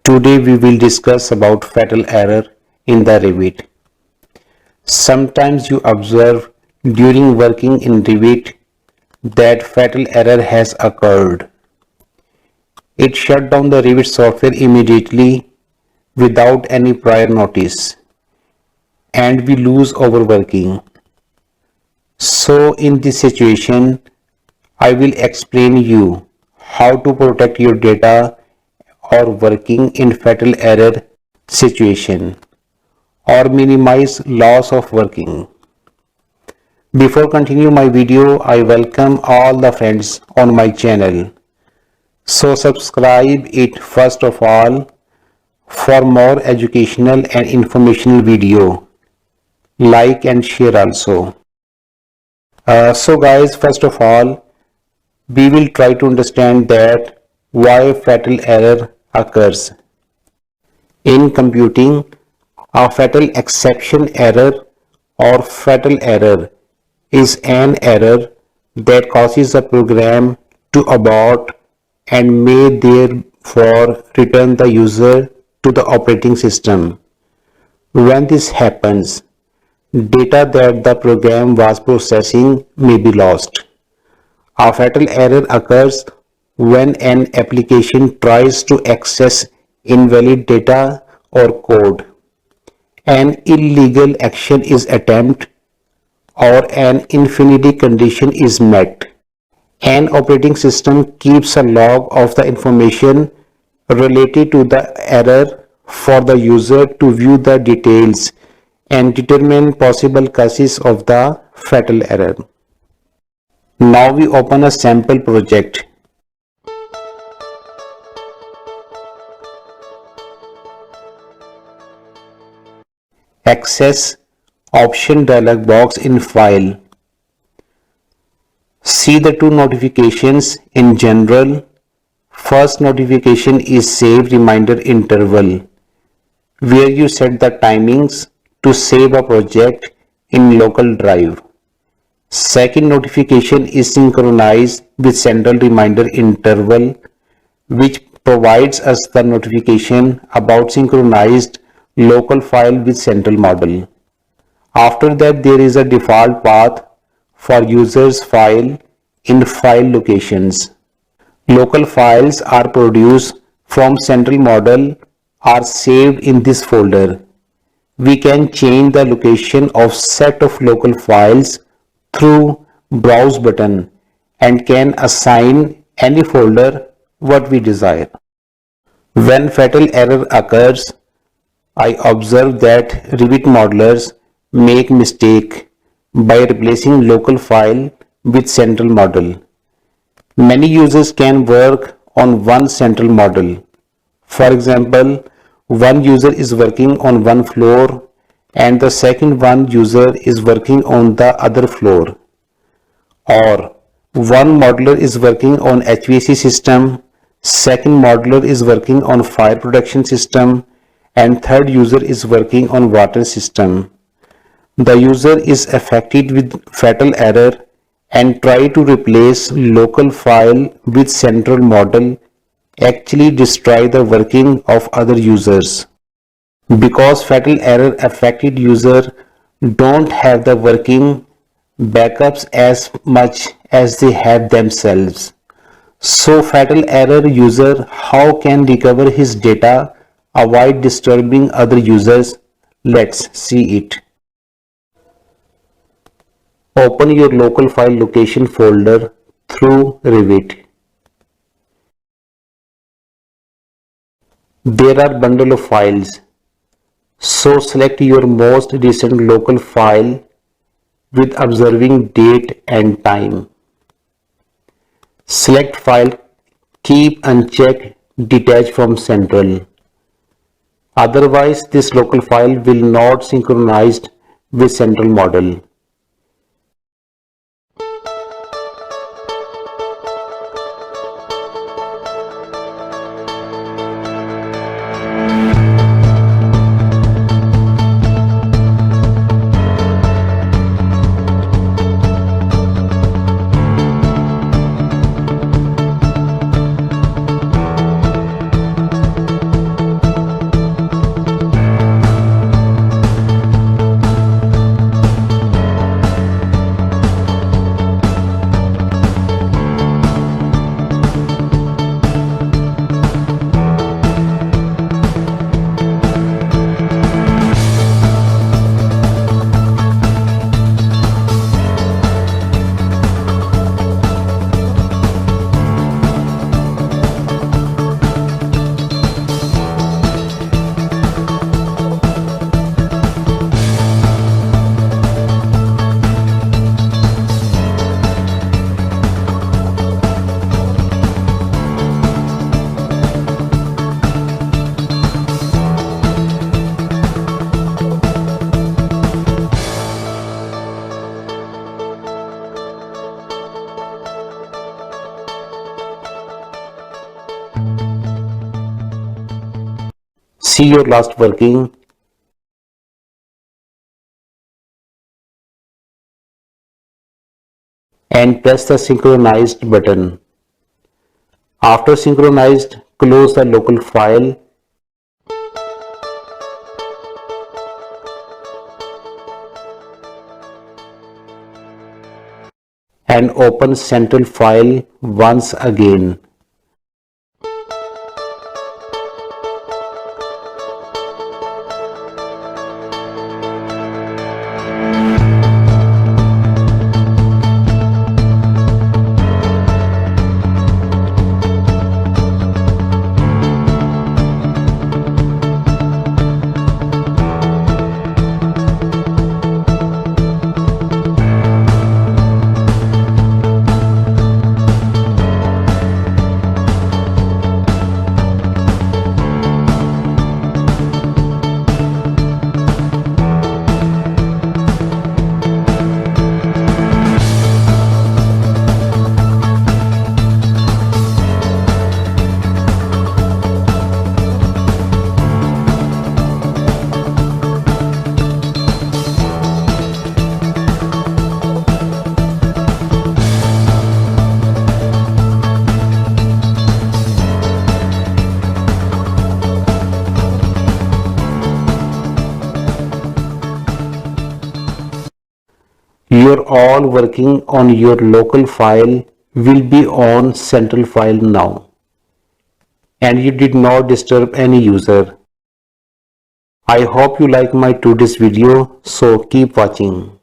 Today we will discuss about fatal error in the Revit. Sometimes you observe during working in Revit that fatal error has occurred. It shut down the Revit software immediately without any prior notice and we lose our working. So in this situation, I will explain you how to protect your data or working in fatal error situation or minimize loss of working. Before continue my video, I welcome all the friends on my channel. So subscribe it first of all for more educational and informational video. Like and share also. So guys, first of all, we will try to understand that why fatal error occurs. In computing, a fatal exception error or fatal error is an error that causes a program to abort and may therefore return the user to the operating system. When this happens, data that the program was processing may be lost. A fatal error occurs when an application tries to access invalid data or code. An illegal action is attempted or an infinity condition is met. An operating system keeps a log of the information related to the error for the user to view the details and determine possible causes of the fatal error. Now we open a sample project. Access option dialog box in file. See the two notifications in general. First notification is save reminder interval, where you set the timings to save a project in local drive. Second notification is synchronized with central reminder interval, which provides us the notification about synchronized local file with central model. After that, there is a default path for users file in file locations. Local files are produced from central model are saved in this folder. We can change the location of set of local files through browse button and can assign any folder what we desire. When fatal error occurs, I observe that Revit modelers make mistake by replacing local file with central model. Many users can work on one central model. For example, one user is working on one floor and the second one user is working on the other floor. Or one modeler is working on HVAC system, second modeler is working on fire protection system, and third user is working on water system. The user is affected with fatal error and try to replace local file with central model actually destroy the working of other users. Because fatal error affected user don't have the working backups as much as they have themselves. So fatal error user how can recover his data, avoid disturbing other users? Let's see it. Open your local file location folder through Revit. There are bundle of files. So select your most recent local file with observing date and time. Select file, keep unchecked detach from central. Otherwise, this local file will not synchronized with central model. see your last working and press the synchronized button. After synchronized, close the local file and open central file once again. You're all working on your local file will be on central file now, and you did not disturb any user. I hope you like my today's video, so keep watching.